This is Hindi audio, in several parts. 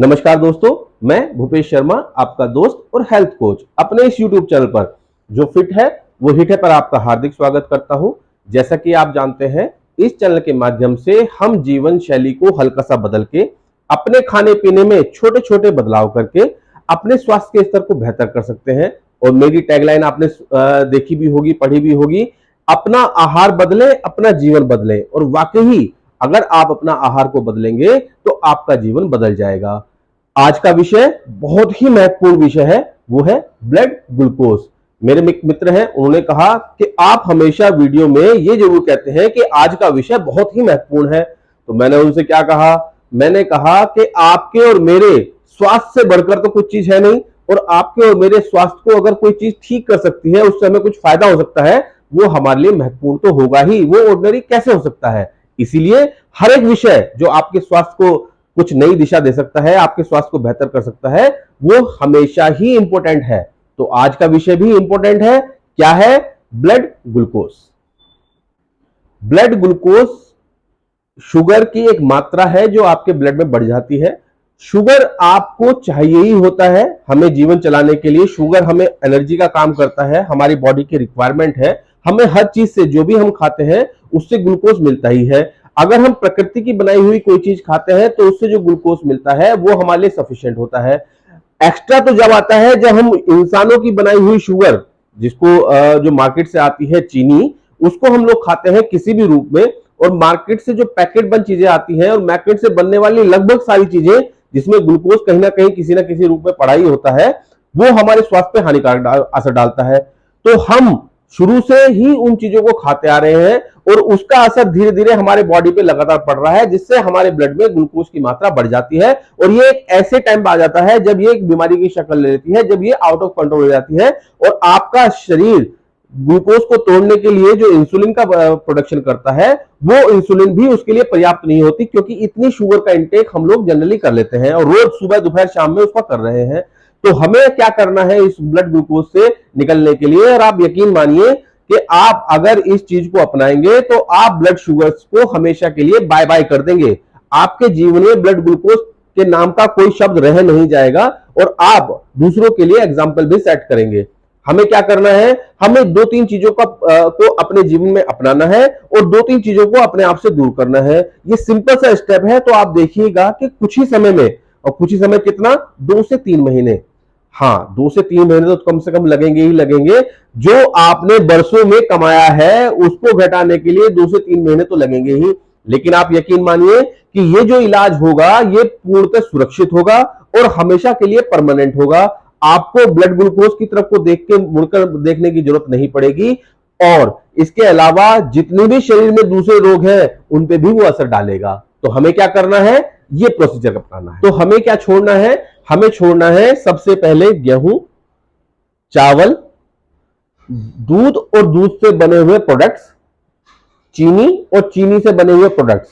नमस्कार दोस्तों, मैं भूपेश शर्मा, आपका दोस्त और हेल्थ कोच। अपने इस YouTube चैनल पर जो फिट है वो हिट है पर आपका हार्दिक स्वागत करता हूं। जैसा कि आप जानते हैं, इस चैनल के माध्यम से हम जीवन शैली को हल्का सा बदल के अपने खाने पीने में छोटे छोटे बदलाव करके अपने स्वास्थ्य के स्तर को बेहतर कर सकते हैं। और मेरी टैगलाइन आपने देखी भी होगी, पढ़ी भी होगी, अपना आहार बदले अपना जीवन बदले। और वाकई अगर आप अपना आहार को बदलेंगे तो आपका जीवन बदल जाएगा। आज का विषय बहुत ही महत्वपूर्ण विषय है, वो है ब्लड ग्लूकोज। मेरे मित्र हैं, उन्होंने कहा कि आप हमेशा वीडियो में ये जरूर कहते हैं कि आज का विषय बहुत ही महत्वपूर्ण है। तो मैंने उनसे क्या कहा, मैंने कहा कि आपके और मेरे स्वास्थ्य से बढ़कर तो कुछ चीज है नहीं, और आपके और मेरे स्वास्थ्य को अगर कोई चीज ठीक कर सकती है, उससे हमें कुछ फायदा हो सकता है, वो हमारे लिए महत्वपूर्ण तो होगा ही। वो ऑर्डिनरी कैसे हो सकता है? इसीलिए हर एक विषय जो आपके स्वास्थ्य को कुछ नई दिशा दे सकता है, आपके स्वास्थ्य को बेहतर कर सकता है, वो हमेशा ही इंपॉर्टेंट है। तो आज का विषय भी इंपॉर्टेंट है। क्या है? Blood glucose. Blood glucose sugar की एक मात्रा है जो आपके ब्लड में बढ़ जाती है। शुगर आपको चाहिए ही होता है हमें जीवन चलाने के लिए। शुगर हमें एनर्जी का काम करता है, हमारी बॉडी की रिक्वायरमेंट है। हमें हर चीज से, जो भी हम खाते हैं उससे ग्लूकोज मिलता ही है। अगर हम प्रकृति की बनाई हुई कोई चीज खाते हैं तो उससे जो ग्लूकोज मिलता है वो हमारे लिए सफिशिएंट होता है। एक्स्ट्रा तो जब आता है जब हम इंसानों की बनाई हुई शुगर, जिसको जो मार्केट से आती है चीनी, उसको हम लोग खाते हैं किसी भी रूप में। और मार्केट से जो पैकेट बंद चीजें आती हैं, और मार्केट से बनने वाली लगभग सारी चीजें जिसमें ग्लूकोज कहीं ना कहीं किसी ना किसी रूप में पड़ा ही होता है, वो हमारे स्वास्थ्य पे हानिकारक असर डालता है। तो हम शुरू से ही उन चीजों को खाते आ रहे हैं और उसका असर धीरे धीरे हमारे बॉडी पे लगातार पड़ रहा है, जिससे हमारे ब्लड में ग्लूकोज की मात्रा बढ़ जाती है। और ये एक ऐसे टाइम पे आ जाता है जब ये एक बीमारी की शक्ल ले लेती है, जब ये आउट ऑफ कंट्रोल हो जाती है। और आपका शरीर ग्लूकोज को तोड़ने के लिए जो इंसुलिन का प्रोडक्शन करता है, वो इंसुलिन भी उसके लिए पर्याप्त नहीं होती, क्योंकि इतनी शुगर का इंटेक हम लोग जनरली कर लेते हैं और रोज सुबह दोपहर शाम में उसका कर रहे हैं। तो हमें क्या करना है इस ब्लड ग्लूकोज से निकलने के लिए? और आप यकीन मानिए कि आप अगर इस चीज को अपनाएंगे तो आप ब्लड शुगर्स को हमेशा के लिए बाय बाय कर देंगे। आपके जीवन में ब्लड ग्लूकोज के नाम का कोई शब्द रह नहीं जाएगा और आप दूसरों के लिए एग्जाम्पल भी सेट करेंगे। हमें क्या करना है? हमें दो तीन चीजों को अपने जीवन में अपनाना है और दो तीन चीजों को अपने आप से दूर करना है। ये सिंपल सा स्टेप है। तो आप देखिएगा कि कुछ ही समय में, और कुछ ही समय कितना, 2 से 3 महीने, हाँ 2 से 3 महीने तो कम से कम लगेंगे ही लगेंगे। जो आपने बरसों में कमाया है उसको घटाने के लिए 2 से 3 महीने तो लगेंगे ही। लेकिन आप यकीन मानिए कि ये जो इलाज होगा ये पूर्णतः सुरक्षित होगा और हमेशा के लिए परमानेंट होगा। आपको ब्लड ग्लूकोज की तरफ को देख के मुड़कर देखने की जरूरत नहीं पड़ेगी। और इसके अलावा जितने भी शरीर में दूसरे रोग हैं उन पे भी वो असर डालेगा। तो हमें क्या करना है? ये प्रोसीजर अपनाना है। तो हमें क्या छोड़ना है? हमें छोड़ना है सबसे पहले गेहूं, चावल, दूध और दूध से बने हुए प्रोडक्ट्स, चीनी और चीनी से बने हुए प्रोडक्ट्स।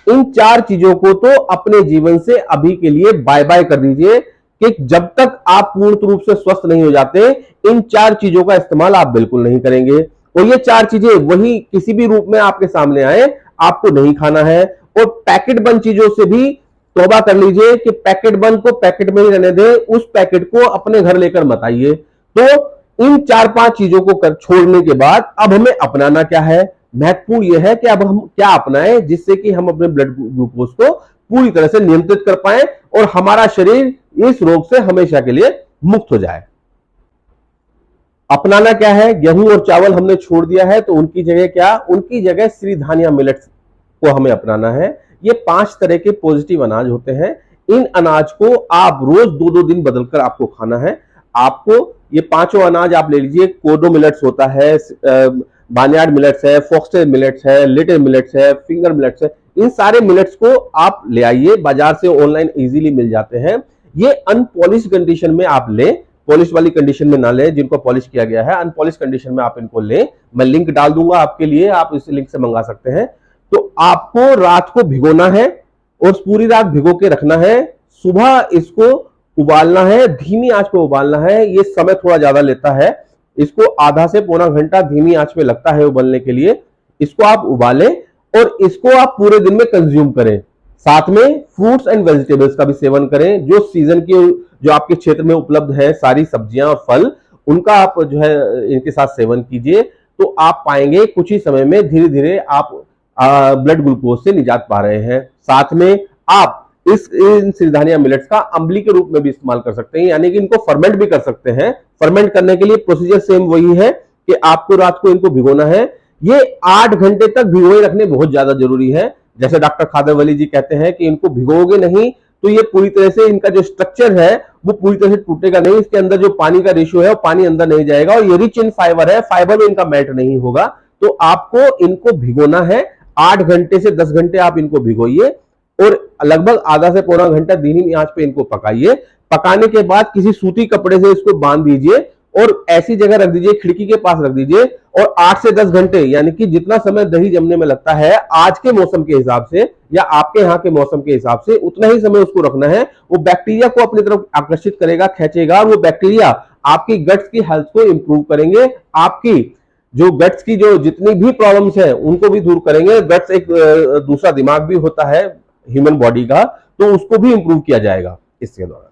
इन 4 चीजों को तो अपने जीवन से अभी के लिए बाय बाय कर दीजिए, कि जब तक आप पूर्ण रूप से स्वस्थ नहीं हो जाते इन 4 चीजों का इस्तेमाल आप बिल्कुल नहीं करेंगे। और ये 4 चीजें वही किसी भी रूप में आपके सामने आए, आपको नहीं खाना है। और पैकेट बंद चीजों से भी तौबा कर लीजिए कि पैकेट बंद को पैकेट में ही रहने दें, उस पैकेट को अपने घर लेकर मत आइए। तो इन 4-5 चीजों को छोड़ने के बाद अब हमें अपनाना क्या है? महत्वपूर्ण यह है कि अब हम क्या अपनाएं जिससे कि हम अपने ब्लड ग्लूकोज को पूरी तरह से नियंत्रित कर पाए और हमारा शरीर इस रोग से हमेशा के लिए मुक्त हो जाए। अपनाना क्या है? गेहूं और चावल हमने छोड़ दिया है, तो उनकी जगह क्या? उनकी जगह सिरिधान्या मिलेट्स को हमें अपनाना है। ये 5 तरह के पॉजिटिव अनाज होते हैं। इन अनाज को आप रोज 2-2 दिन बदलकर आपको खाना है। आपको ये 5 अनाज आप ले लीजिए। कोडो मिलेट्स होता है, बार्नयार्ड मिलेट्स है, फॉक्सटेल मिलेट्स है, लिटिल मिलेट्स है, फिंगर मिलेट्स है। इन सारे मिलेट्स को आप ले आइए, बाजार से ऑनलाइन इजीली मिल जाते हैं। ये अनपॉलिश कंडीशन में आप लें, पॉलिश वाली कंडीशन में ना लें। जिनको पॉलिश किया गया है अनपॉलिश कंडीशन में आप इनको लें। मैं लिंक डाल दूंगा आपके लिए, आप इस लिंक से मंगा सकते हैं। तो आपको रात को भिगोना है और पूरी रात भिगो के रखना है। सुबह इसको उबालना है, धीमी आंच पे उबालना है। ये समय थोड़ा ज्यादा लेता है, इसको आधा से पौना घंटा धीमी आंच पे लगता है उबलने के लिए। इसको आप उबालें और इसको आप पूरे दिन में कंज्यूम करें। साथ में फ्रूट्स एंड वेजिटेबल्स का भी सेवन करें। जो सीजन की जो आपके क्षेत्र में उपलब्ध है सारी सब्जियां और फल, उनका आप जो है इनके साथ सेवन कीजिए, तो आप पाएंगे कुछ ही समय में धीरे धीरे आप ब्लड ग्लूकोज से निजात पा रहे हैं। साथ में आप इन सिरधानिया मिलेट्स का अम्बली के रूप में भी इस्तेमाल कर सकते हैं, यानी कि इनको फर्मेंट भी कर सकते हैं। फर्मेंट करने के लिए प्रोसीजर सेम वही है कि आपको रात को इनको भिगोना है। ये 8 घंटे तक भिगोए रखने बहुत ज्यादा जरूरी है। जैसे डॉक्टर खादर वली जी कहते हैं कि इनको भिगोगे नहीं तो ये पूरी तरह से इनका जो स्ट्रक्चर है वो पूरी तरह से टूटेगा नहीं, इसके अंदर जो पानी का रेशियो है वो पानी अंदर नहीं जाएगा, और ये रिच इन फाइबर है, फाइबर में इनका मेल्ट नहीं होगा। तो आपको इनको भिगोना है, 8 घंटे से 10 घंटे आप इनको भिगोइए और लगभग आधा से पौना घंटा धीमी आंच पे इनको पकाइए। पकाने के बाद किसी सूती कपड़े से इसको बांध दीजिए और ऐसी जगह रख दीजिए, खिड़की के पास रख दीजिए, और 8 से 10 घंटे यानी कि जितना समय दही जमने में लगता है आज के मौसम के हिसाब से या आपके यहाँ के मौसम के हिसाब से, उतना ही समय उसको रखना है। वो बैक्टीरिया को अपनी तरफ आकर्षित करेगा, खींचेगा, और वो बैक्टीरिया आपकी गट्स की हेल्थ को इंप्रूव करेंगे, आपकी जो गट्स की जो जितनी भी प्रॉब्लम्स है उनको भी दूर करेंगे। गट्स एक दूसरा दिमाग भी होता है ह्यूमन बॉडी का, तो उसको भी इंप्रूव किया जाएगा इसके दौरान।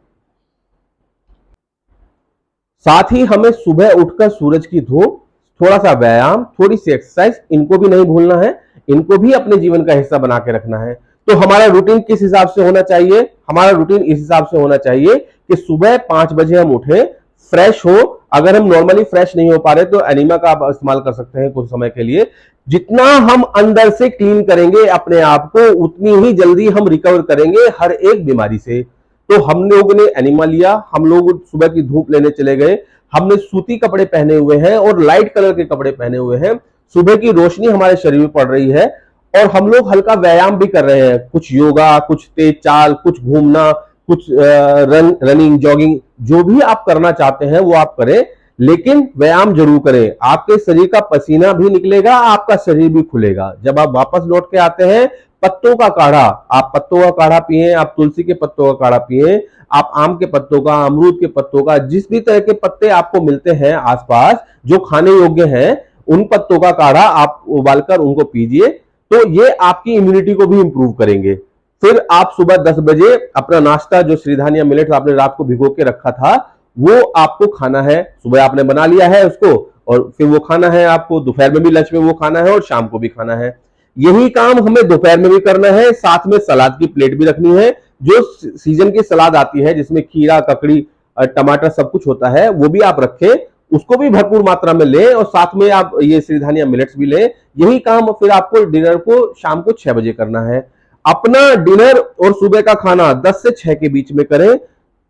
साथ ही हमें सुबह उठकर सूरज की धूप, थोड़ा सा व्यायाम, थोड़ी सी एक्सरसाइज, इनको भी नहीं भूलना है, इनको भी अपने जीवन का हिस्सा बना के रखना है। तो हमारा रूटीन किस हिसाब से होना चाहिए? हमारा रूटीन इस हिसाब से होना चाहिए कि सुबह 5 बजे हम उठें, फ्रेश हो। अगर हम नॉर्मली फ्रेश नहीं हो पा रहे तो एनिमा का आप इस्तेमाल कर सकते हैं कुछ समय के लिए। जितना हम अंदर से क्लीन करेंगे अपने आप को, उतनी ही जल्दी हम रिकवर करेंगे हर एक बीमारी से। तो हम लोगों ने एनिमा लिया, हम लोग सुबह की धूप लेने चले गए, हमने सूती कपड़े पहने हुए हैं और लाइट कलर के कपड़े पहने हुए हैं, सुबह की रोशनी हमारे शरीर में पड़ रही है, और हम लोग हल्का व्यायाम भी कर रहे हैं, कुछ योगा, कुछ तेज चाल, कुछ घूमना, कुछ रनिंग, जॉगिंग, जो भी आप करना चाहते हैं वो आप करें, लेकिन व्यायाम जरूर करें। आपके शरीर का पसीना भी निकलेगा, आपका शरीर भी खुलेगा। जब आप वापस लौट के आते हैं, पत्तों का काढ़ा, आप पत्तों का काढ़ा पिए, आप तुलसी के पत्तों का काढ़ा पिए, आप आम के पत्तों का, अमरूद के पत्तों का, जिस भी तरह के पत्ते आपको मिलते हैं आसपास जो खाने योग्य हैं, उन पत्तों का काढ़ा आप उबालकर उनको पीजिए, तो ये आपकी इम्यूनिटी को भी इंप्रूव करेंगे। फिर आप सुबह 10 बजे अपना नाश्ता, जो सिरधानिया मिलेट्स आपने रात को भिगो के रखा था, वो आपको खाना है। सुबह आपने बना लिया है उसको, और फिर वो खाना है आपको, दोपहर में भी लंच में वो खाना है और शाम को भी खाना है। यही काम हमें दोपहर में भी करना है। साथ में सलाद की प्लेट भी रखनी है। जो सीजन की सलाद आती है जिसमें खीरा, ककड़ी, टमाटर सब कुछ होता है, वो भी आप रखें, उसको भी भरपूर मात्रा में लें, और साथ में आप ये सिरधानिया मिलेट्स भी लें। यही काम फिर आपको डिनर को शाम को 6 बजे करना है। अपना डिनर और सुबह का खाना 10 से 6 के बीच में करें।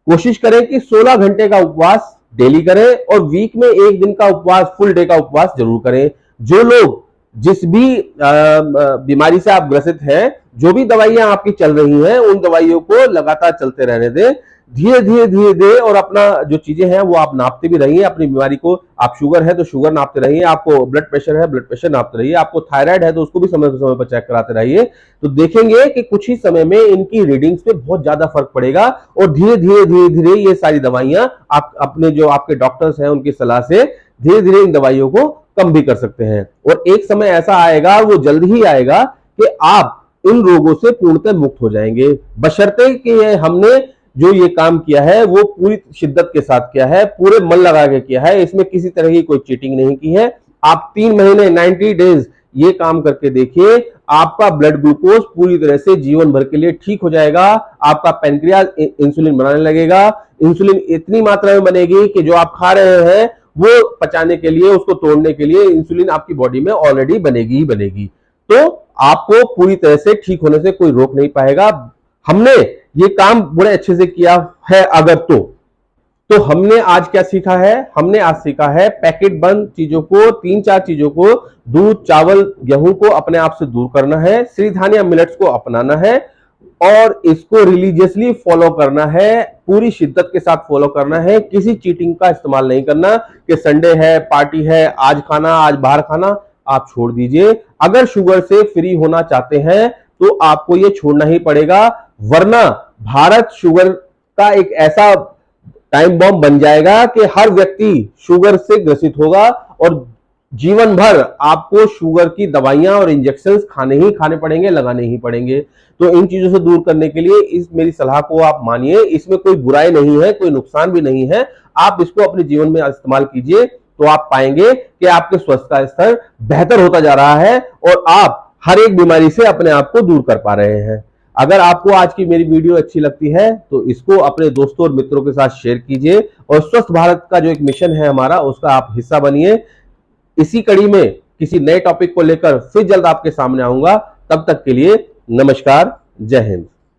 कोशिश करें कि 16 घंटे का उपवास डेली करें, और वीक में 1 दिन का उपवास, फुल डे का उपवास जरूर करें। जो लोग जिस भी बीमारी से आप ग्रसित हैं, जो भी दवाइयां आपकी चल रही हैं, उन दवाइयों को लगातार चलते रहने दें, धीरे धीरे दे, और अपना जो चीजें हैं वो आप नापते भी रहिए अपनी बीमारी को। आप शुगर है तो शुगर नापते रहिए, आपको ब्लड प्रेशर है ब्लड प्रेशर नापते रहिए, आपको थायराइड है तो उसको भी समय पर चेक कराते रहिए। तो देखेंगे कि कुछ ही समय में इनकी रीडिंग्स पे बहुत ज्यादा फर्क पड़ेगा, और धीरे धीरे ये सारी दवाइयां आप अपने जो आपके डॉक्टर्स हैं उनकी सलाह से धीरे धीरे इन दवाइयों को कम भी कर सकते हैं। और एक समय ऐसा आएगा, वो जल्द ही आएगा, कि आप इन रोगों से पूर्णतः मुक्त हो जाएंगे, बशर्ते कि हमने जो ये काम किया है वो पूरी शिद्दत के साथ किया है, पूरे मन लगा के किया है, इसमें किसी तरह की कोई चीटिंग नहीं की है। आप 3 महीने 90 डेज ये काम करके देखिए, आपका ब्लड ग्लूकोज पूरी तरह से जीवन भर के लिए ठीक हो जाएगा। आपका पैनक्रियाज इंसुलिन बनाने लगेगा, इंसुलिन इतनी मात्रा में बनेगी कि जो आप खा रहे हैं वो पचाने के लिए, उसको तोड़ने के लिए इंसुलिन आपकी बॉडी में ऑलरेडी बनेगी ही बनेगी। तो आपको पूरी तरह से ठीक होने से कोई रोक नहीं पाएगा। हमने ये काम बड़े अच्छे से किया है अगर तो हमने आज क्या सीखा है? हमने आज सीखा है पैकेट बंद चीजों को, 3-4 चीजों को, दूध, चावल, गेहूं को अपने आप से दूर करना है, सिरधानिया मिलेट्स को अपनाना है, और इसको रिलीजियसली फॉलो करना है, पूरी शिद्दत के साथ फॉलो करना है। किसी चीटिंग का इस्तेमाल नहीं करना कि संडे है, पार्टी है, आज खाना, आज बाहर खाना, आप छोड़ दीजिए। अगर शुगर से फ्री होना चाहते हैं तो आपको ये छोड़ना ही पड़ेगा, वरना भारत शुगर का एक ऐसा टाइम बॉम्ब बन जाएगा कि हर व्यक्ति शुगर से ग्रसित होगा, और जीवन भर आपको शुगर की दवाइयां और इंजेक्शंस खाने ही खाने पड़ेंगे, लगाने ही पड़ेंगे। तो इन चीजों से दूर करने के लिए इस मेरी सलाह को आप मानिए, इसमें कोई बुराई नहीं है, कोई नुकसान भी नहीं है। आप इसको अपने जीवन में इस्तेमाल कीजिए तो आप पाएंगे कि आपके स्वास्थ्य का स्तर बेहतर होता जा रहा है और आप हर एक बीमारी से अपने आप को दूर कर पा रहे हैं। अगर आपको आज की मेरी वीडियो अच्छी लगती है तो इसको अपने दोस्तों और मित्रों के साथ शेयर कीजिए और स्वस्थ भारत का जो एक मिशन है हमारा, उसका आप हिस्सा बनिए। इसी कड़ी में किसी नए टॉपिक को लेकर फिर जल्द आपके सामने आऊंगा। तब तक के लिए नमस्कार, जय हिंद।